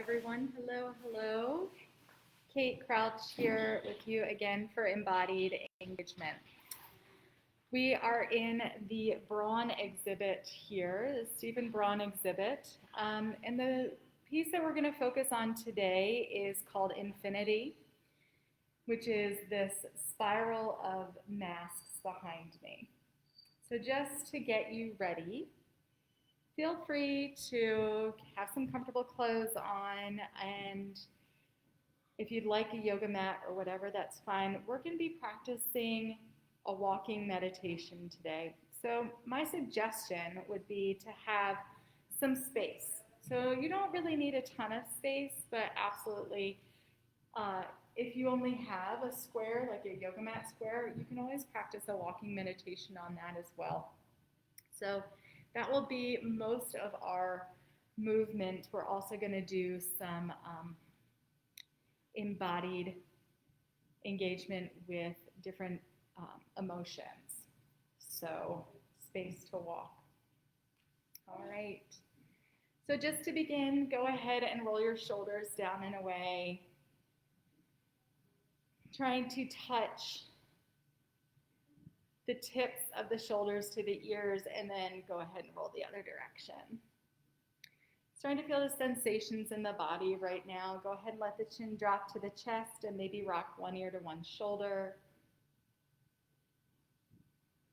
everyone. Hello, hello. Kate Crouch here with you again for Embodied Engagement. We are in the Braun exhibit here, the Stephen Braun exhibit. And the piece that we're going to focus on today is called Infinity, which is this spiral of masks behind me. So just to get you ready, feel free to have some comfortable clothes on, and if you'd like a yoga mat or whatever, that's fine. We're going to be practicing a walking meditation today. So my suggestion would be to have some space. So you don't really need a ton of space, but absolutely, if you only have a square, like a yoga mat square, you can always practice a walking meditation on that as well. So that will be most of our movement. We're also going to do some embodied engagement with different emotions. So space to walk. All right. So just to begin, go ahead and roll your shoulders down and away. Trying to touch the tips of the shoulders to the ears, and then go ahead and roll the other direction. Starting to feel the sensations in the body right now. Go ahead and let the chin drop to the chest and maybe rock one ear to one shoulder.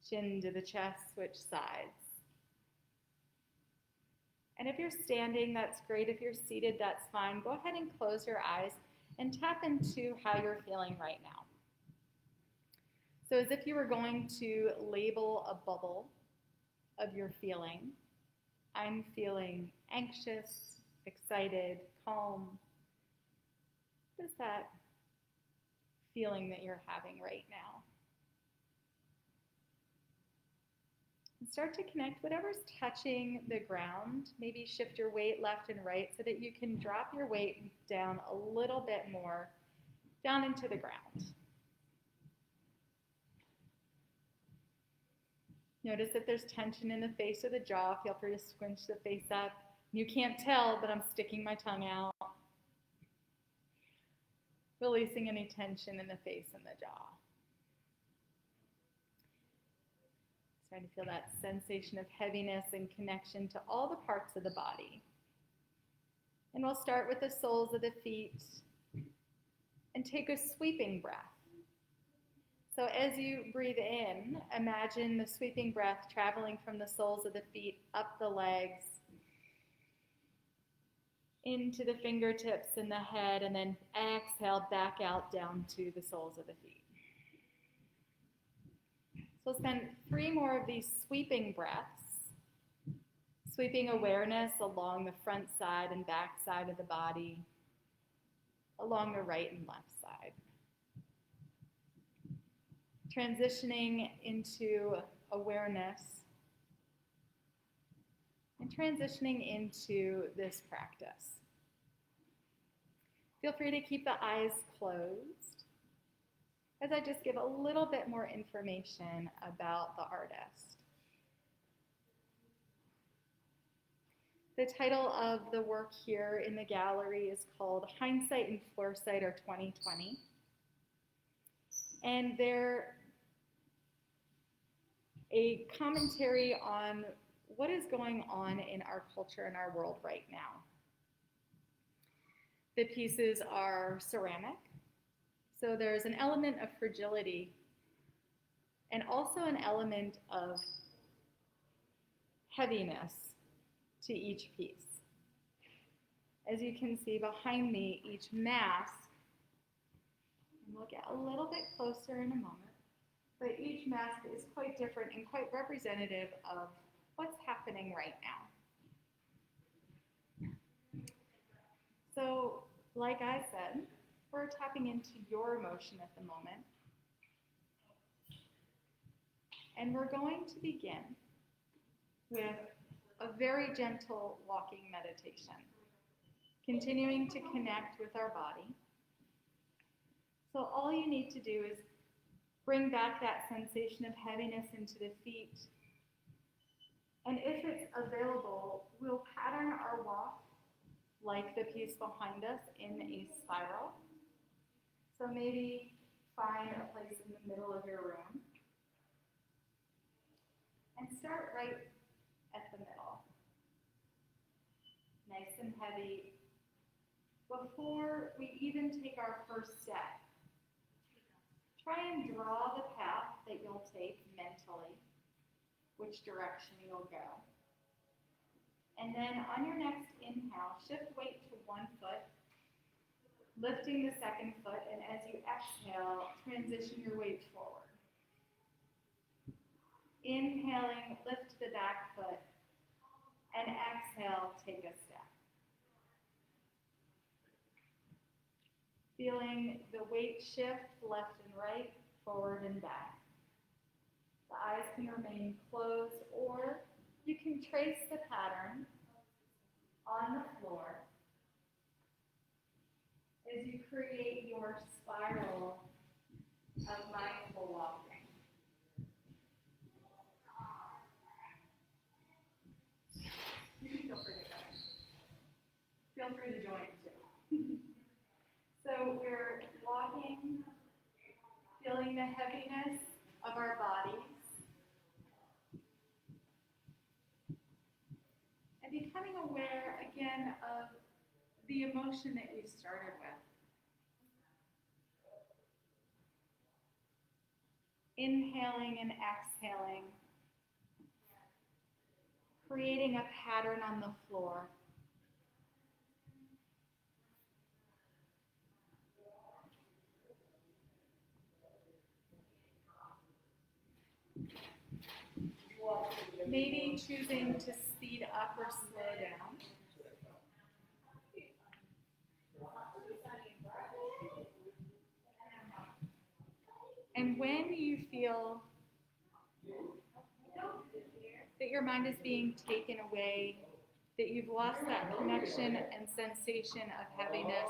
Chin to the chest, switch sides. And if you're standing, that's great. If you're seated, that's fine. Go ahead and close your eyes and tap into how you're feeling right now. So as if you were going to label a bubble of your feeling. I'm feeling anxious, excited, calm. What is that feeling that you're having right now? And start to connect whatever's touching the ground. Maybe shift your weight left and right so that you can drop your weight down a little bit more, down into the ground. Notice if there's tension in the face or the jaw. Feel free to squinch the face up. You can't tell, but I'm sticking my tongue out. Releasing any tension in the face and the jaw. Starting to feel that sensation of heaviness and connection to all the parts of the body. And we'll start with the soles of the feet and take a sweeping breath. So as you breathe in, imagine the sweeping breath traveling from the soles of the feet up the legs, into the fingertips and the head, and then exhale back out down to the soles of the feet. So we'll spend 3 more of these sweeping breaths, sweeping awareness along the front side and back side of the body, along the right and left side. Transitioning into awareness and transitioning into this practice. Feel free to keep the eyes closed as I just give a little bit more information about the artist. The title of the work here in the gallery is called Hindsight and Foresight are 2020. And they're a commentary on what is going on in our culture and our world right now. The pieces are ceramic, so there's an element of fragility and also an element of heaviness to each piece. As you can see behind me, each mask, and we'll get a little bit closer in a moment, but each mask is quite different and quite representative of what's happening right now. So, like I said, we're tapping into your emotion at the moment. And we're going to begin with a very gentle walking meditation, continuing to connect with our body. So all you need to do is bring back that sensation of heaviness into the feet. And if it's available, we'll pattern our walk like the piece behind us, in a spiral. So maybe find a place in the middle of your room and start right at the middle. Nice and heavy. Before we even take our first step, try and draw the path that you'll take mentally, which direction you'll go. And then on your next inhale, shift weight to one foot, lifting the second foot, and as you exhale, transition your weight forward. Inhaling, lift the back foot, and exhale, take a step. Feeling the weight shift left and right, forward and back. The eyes can remain closed, or you can trace the pattern on the floor as you create your spiral of mindful walking. You can feel free to join too. So we're walking, feeling the heaviness of our bodies, and becoming aware again of the emotion that we started with. Inhaling and exhaling, creating a pattern on the floor. Maybe choosing to speed up or slow down. And when you feel that your mind is being taken away, that you've lost that connection and sensation of heaviness,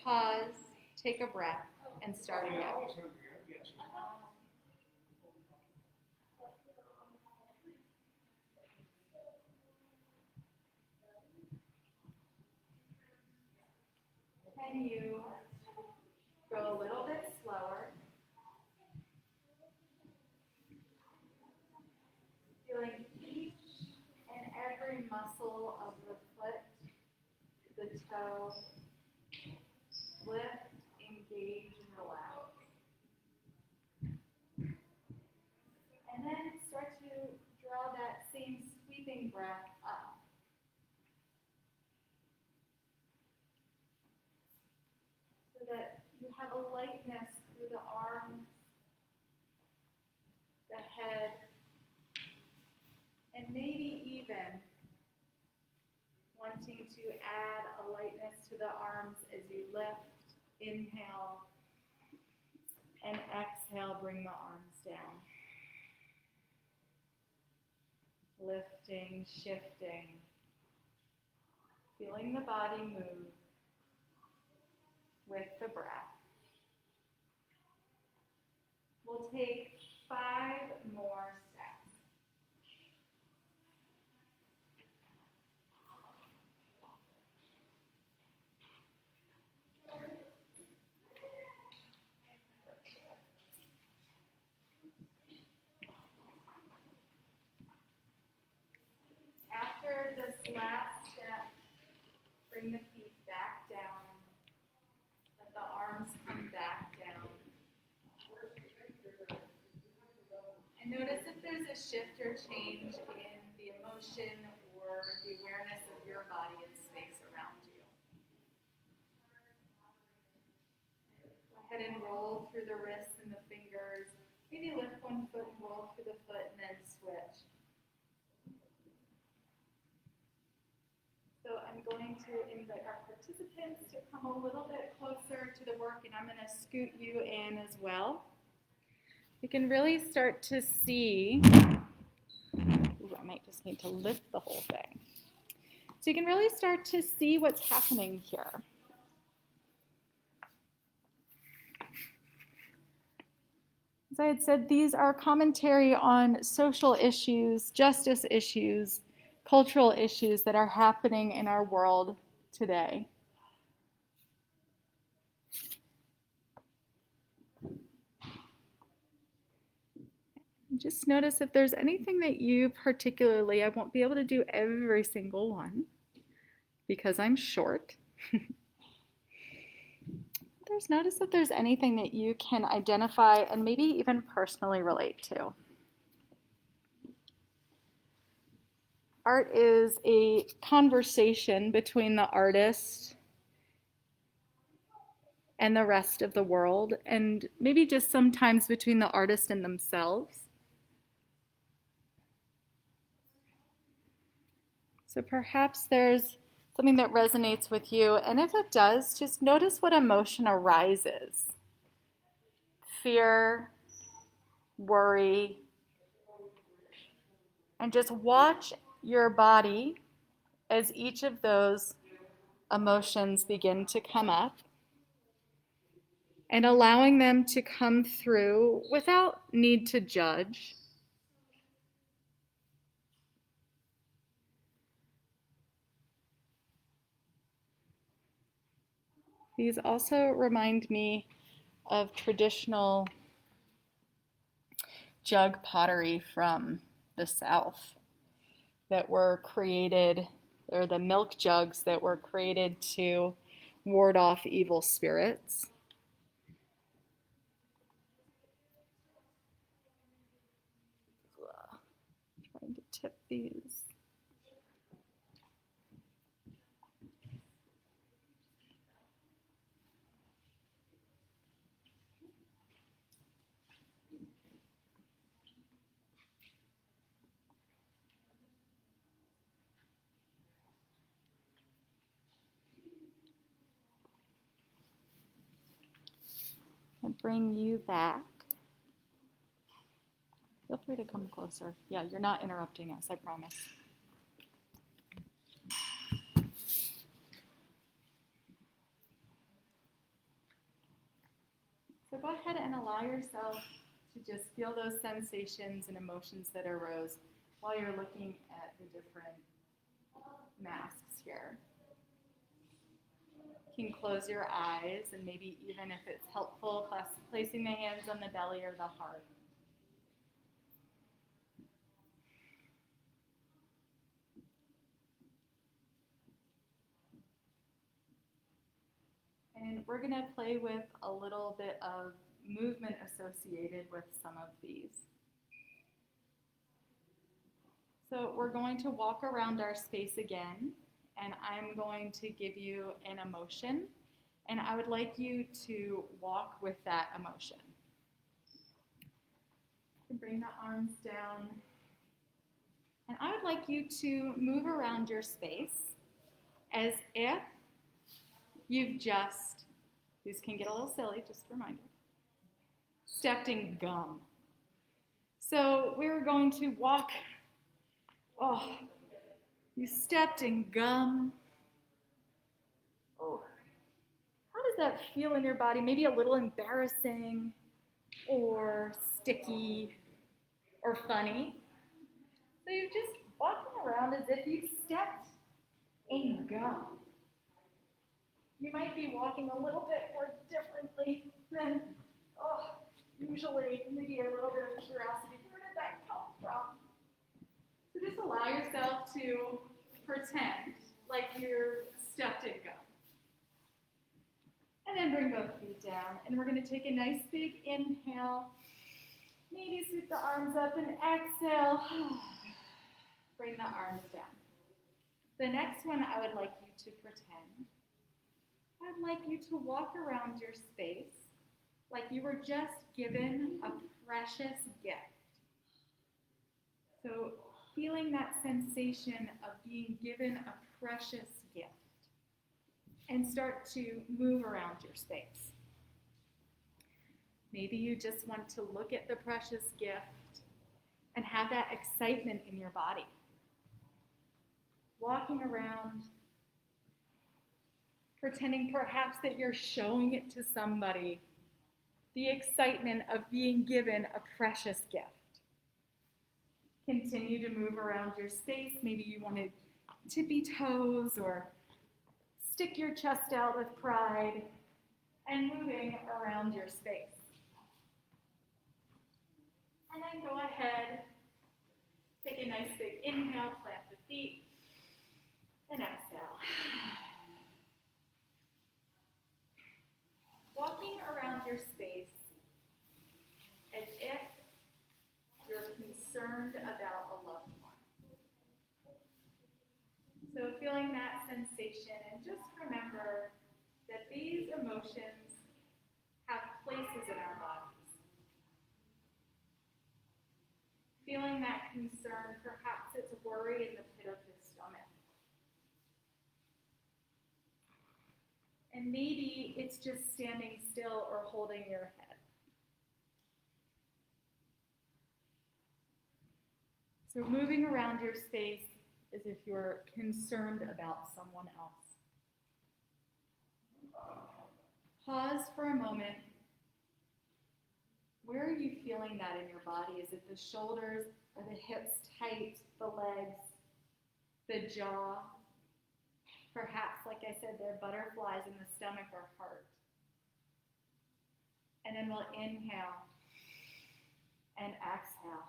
pause, take a breath, and start again. Can you go a little bit slower? Feeling each and every muscle of the foot, the toe, lift, engage, and relax. And then start to draw that same sweeping breath up. So that you have a lightness through the arms, the head, and maybe even wanting to add a lightness to the arms as you lift, inhale, and exhale, bring the arms down. Lifting, shifting, feeling the body move with the breath. We'll take 5 more steps. After this last step, bring the feet back down. Let the arms come back down. And notice if there's a shift or change in the emotion or the awareness of your body and space around you. Go ahead and roll through the wrists and the fingers. Maybe lift one foot and roll through the foot and then switch. So I'm going to invite our participants to come a little bit closer to the work, and I'm going to scoot you in as well. You can really start to see, I might just need to lift the whole thing. So you can really start to see what's happening here. As I had said, these are commentary on social issues, justice issues, cultural issues that are happening in our world today. Just notice if there's anything that you particularly, I won't be able to do every single one because I'm short. Notice if there's anything that you can identify and maybe even personally relate to. Art is a conversation between the artist and the rest of the world, and maybe just sometimes between the artist and themselves. So perhaps there's something that resonates with you, and if it does, just notice what emotion arises. Fear, worry, and just watch your body as each of those emotions begin to come up, and allowing them to come through without need to judge. These also remind me of traditional jug pottery from the South that were created, or the milk jugs that were created to ward off evil spirits. Trying to tip these. And bring you back. Feel free to come closer. Yeah, you're not interrupting us, I promise. So go ahead and allow yourself to just feel those sensations and emotions that arose while you're looking at the different masks here. You can close your eyes, and maybe even if it's helpful, placing the hands on the belly or the heart. And we're going to play with a little bit of movement associated with some of these. So we're going to walk around our space again, and I'm going to give you an emotion, and I would like you to walk with that emotion. Bring the arms down, and I would like you to move around your space as if you've just, these can get a little silly, just a reminder, stepped in gum. So we're going to walk, you stepped in gum. Oh, how does that feel in your body? Maybe a little embarrassing or sticky or funny. So you're just walking around as if you stepped in gum. You might be walking a little bit more differently than usually. Maybe a little bit of curiosity. Where did that come from? So just allow yourself to pretend like you're stepped in gum. And then bring both feet down. And we're going to take a nice big inhale. Maybe sweep the arms up and exhale. Bring the arms down. The next one I would like you to pretend. I'd like you to walk around your space like you were just given a precious gift. So feeling that sensation of being given a precious gift. And start to move around your space. Maybe you just want to look at the precious gift and have that excitement in your body. Walking around, pretending perhaps that you're showing it to somebody. The excitement of being given a precious gift. Continue to move around your space. Maybe you want to tippy toes or stick your chest out with pride, and moving around your space. And then go ahead, take a nice big inhale, plant the feet, and exhale. Walking around your space as if you're concerned about a loved one. So feeling that sensation, and just remember that these emotions have places in our bodies. Feeling that concern, perhaps it's worry in the pit of the stomach. And maybe it's just standing still or holding your head. So moving around your space as if you're concerned about someone else. Pause for a moment. Where are you feeling that in your body? Is it the shoulders? Are the hips tight? The legs? The jaw? Perhaps, like I said, there are butterflies in the stomach or heart. And then we'll inhale and exhale.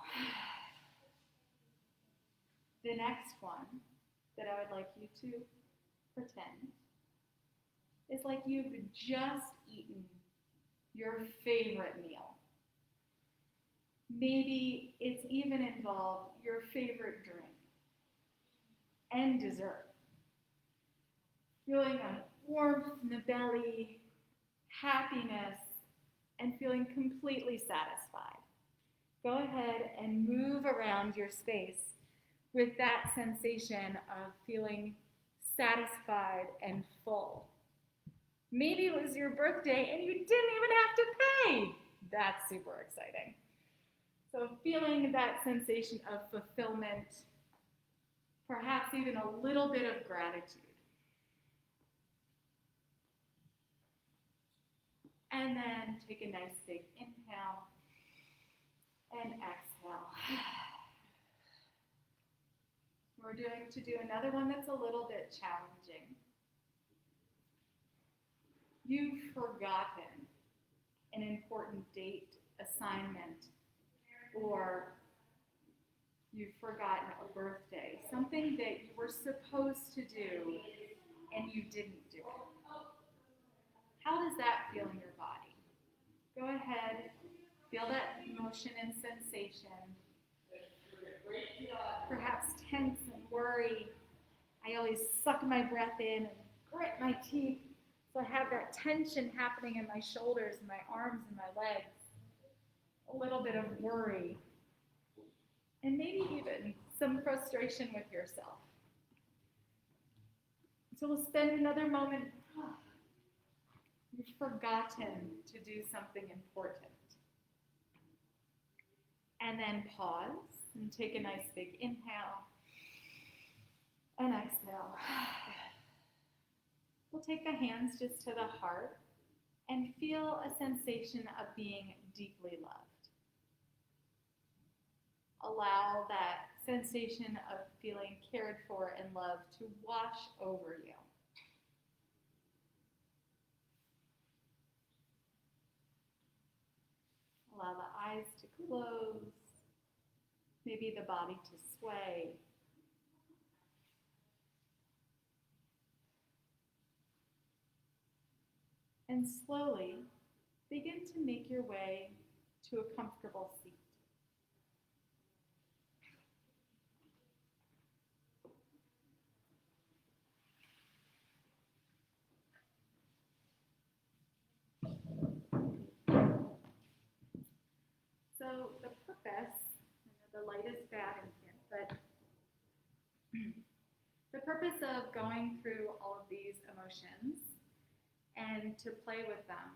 The next one that I would like you to pretend is like you've just eaten your favorite meal. Maybe it's even involved your favorite drink and dessert. Feeling a warmth in the belly, happiness, and feeling completely satisfied. Go ahead and move around your space with that sensation of feeling satisfied and full. Maybe it was your birthday and you didn't even have to pay. That's super exciting. So feeling that sensation of fulfillment, perhaps even a little bit of gratitude. And then take a nice big inhale and exhale. We're going to do another one that's a little bit challenging. You've forgotten an important date, assignment, or you've forgotten a birthday, something that you were supposed to do and you didn't do it. How does that feel in your body? Go ahead, feel that emotion and sensation. Perhaps tense and worry. I always suck my breath in and grit my teeth. So I have that tension happening in my shoulders and my arms and my legs. A little bit of worry. And maybe even some frustration with yourself. So we'll spend another moment. You've forgotten to do something important. And then pause and take a nice big inhale and exhale. We'll take the hands just to the heart and feel a sensation of being deeply loved. Allow that sensation of feeling cared for and loved to wash over you. Allow the eyes to close, maybe the body to sway. And slowly begin to make your way to a comfortable seat. So the purpose, I know the light is bad in here, but the purpose of going through all of these emotions and to play with them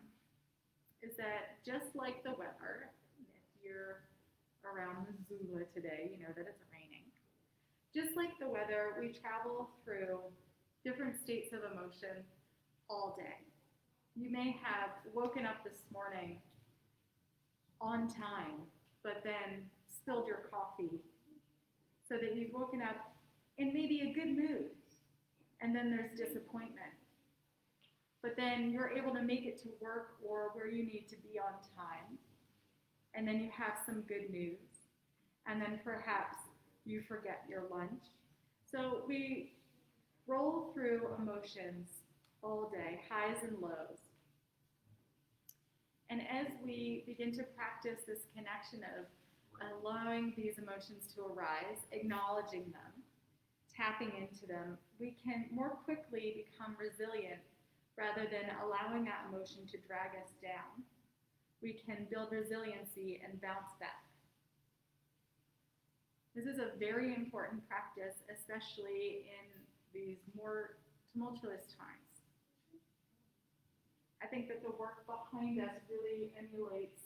is that just like the weather, if you're around Missoula today, you know that it's raining. Just like the weather, we travel through different states of emotion all day. You may have woken up this morning on time, but then spilled your coffee so that you've woken up in maybe a good mood, and then there's disappointment. but then you're able to make it to work or where you need to be on time. And then you have some good news. And then perhaps you forget your lunch. So we roll through emotions all day, highs and lows. And as we begin to practice this connection of allowing these emotions to arise, acknowledging them, tapping into them, we can more quickly become resilient rather than allowing that emotion to drag us down. We can build resiliency and bounce back. This is a very important practice, especially in these more tumultuous times. I think that the work behind us really emulates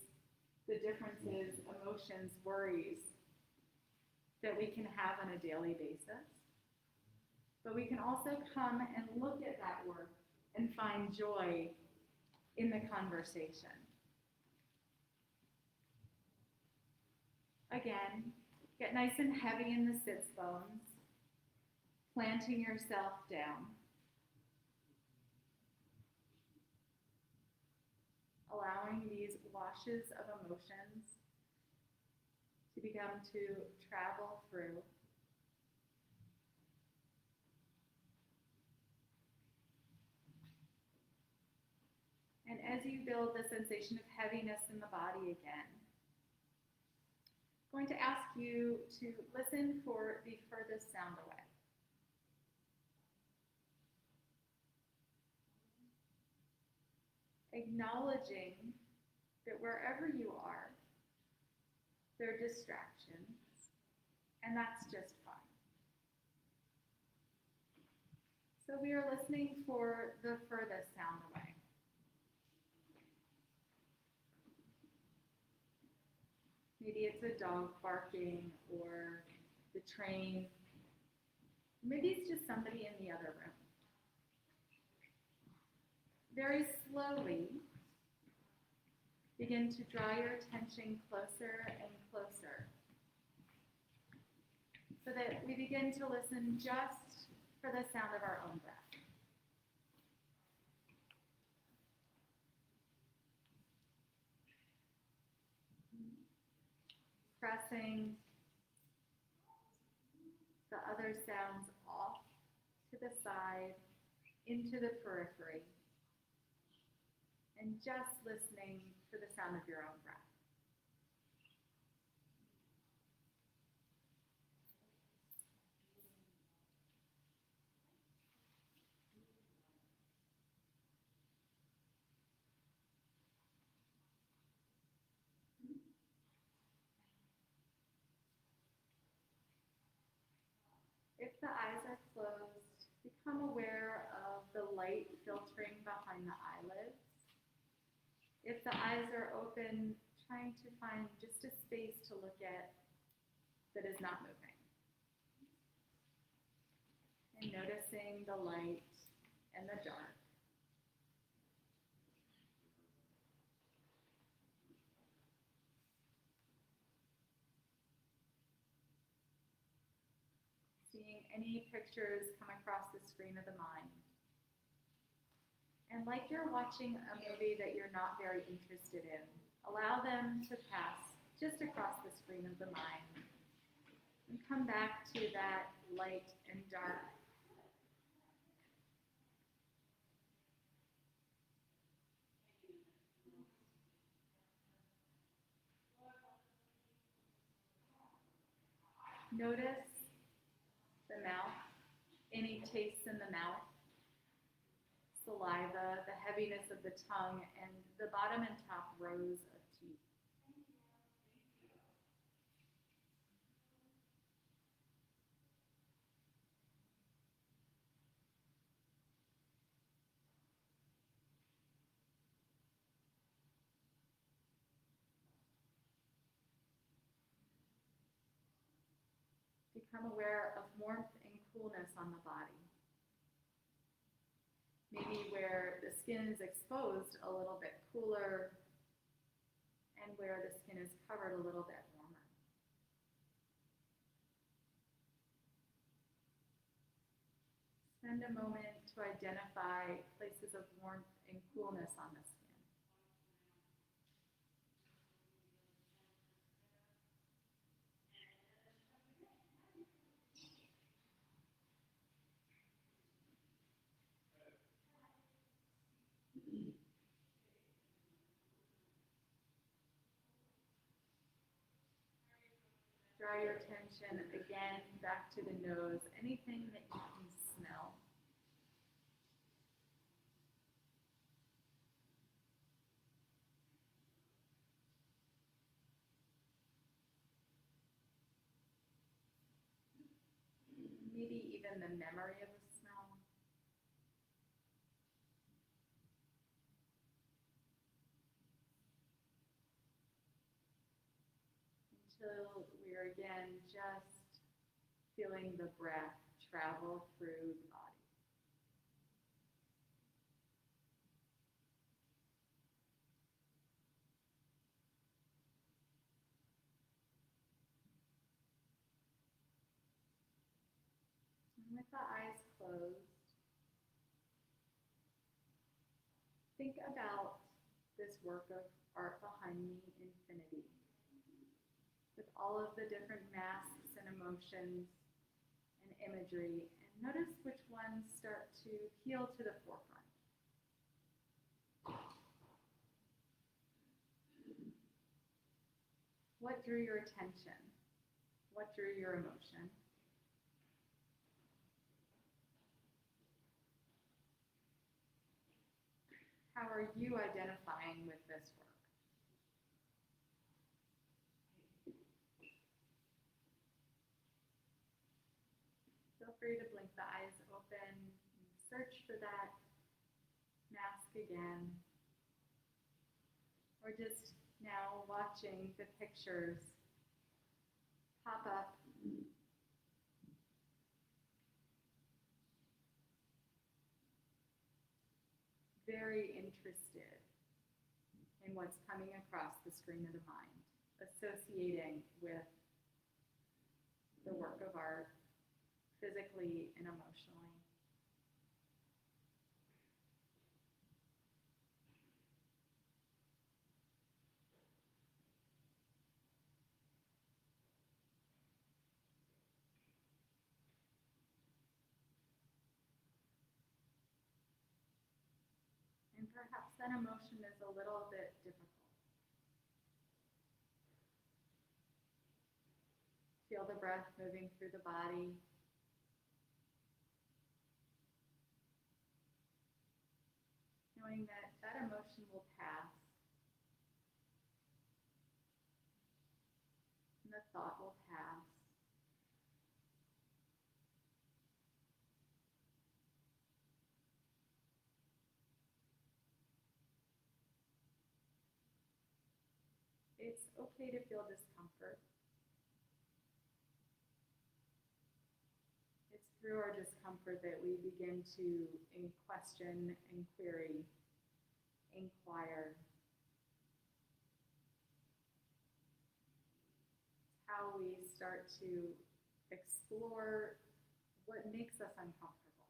the differences, emotions, worries that we can have on a daily basis. But we can also come and look at that work and find joy in the conversation. Again, get nice and heavy in the sits bones, planting yourself down. Allowing these washes of emotions to begin to travel through. And as you build the sensation of heaviness in the body again, I'm going to ask you to listen for the furthest sound away. Acknowledging that wherever you are, there are distractions, and that's just fine. So we are listening for the furthest sound away. Maybe it's a dog barking or the train. Maybe it's just somebody in the other room. Very slowly, begin to draw your attention closer and closer so that we begin to listen just for the sound of our own breath. Pressing the other sounds off to the side, into the periphery, and just listening for the sound of your own breath. If the eyes are closed, become aware of the light filtering behind the eyelids. If the eyes are open, trying to find just a space to look at that is not moving. And noticing the light and the dark. Seeing any pictures come across the screen of the mind. And like you're watching a movie that you're not very interested in, allow them to pass just across the screen of the mind and come back to that light and dark. Notice the mouth, any taste in the mouth, saliva, the heaviness of the tongue, and the bottom and top rows of teeth. Become aware of warmth and coolness on the body. Maybe where the skin is exposed, a little bit cooler, and where the skin is covered, a little bit warmer. Spend a moment to identify places of warmth and coolness on the skin. Draw your attention again back to the nose, anything that you can smell. Maybe even the memory of a smell. Until we're again just feeling the breath travel through the body. And with the eyes closed, think about this work of art behind me, infinity, with all of the different masks and emotions and imagery, and notice which ones start to peel to the forefront. What drew your attention? What drew your emotion? How are you identifying with this work? Feel free to blink the eyes open and search for that mask again. Or just now watching the pictures pop up. Very interested in what's coming across the screen of the mind, associating with the work of art, physically and emotionally. And perhaps that emotion is a little bit difficult. Feel the breath moving through the body. Knowing that that emotion will pass. And the thought will pass. It's okay to feel discomfort. It's through our discomfort that we begin to question and query, inquire. It's how we start to explore what makes us uncomfortable.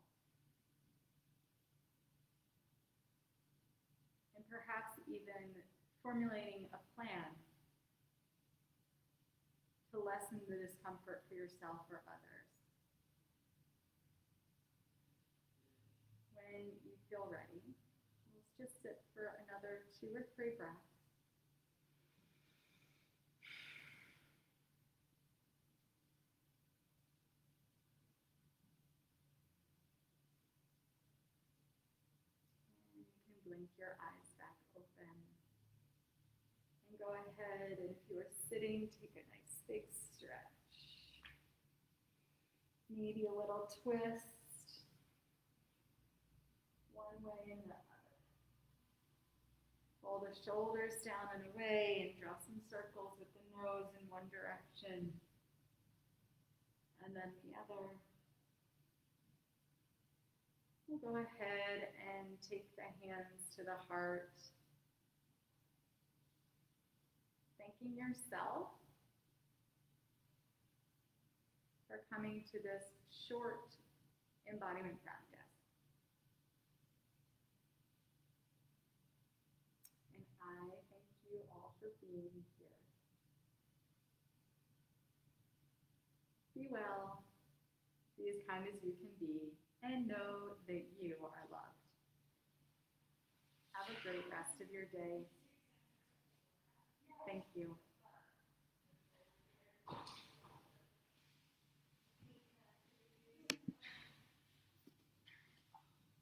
And perhaps even formulating a plan to lessen the discomfort for yourself or others. When you feel ready, let's just sit for another 2 or 3 breaths. And you can blink your eyes back open. And go ahead, and if you are sitting, take a nice big stretch. Maybe a little twist, one way and the other. Pull the shoulders down and away and draw some circles with the nose in one direction and then the other. We'll go ahead and take the hands to the heart. Thanking yourself for coming to this short embodiment practice. team here. Be well, be as kind as you can be, and know that you are loved. Have a great rest of your day. Thank you.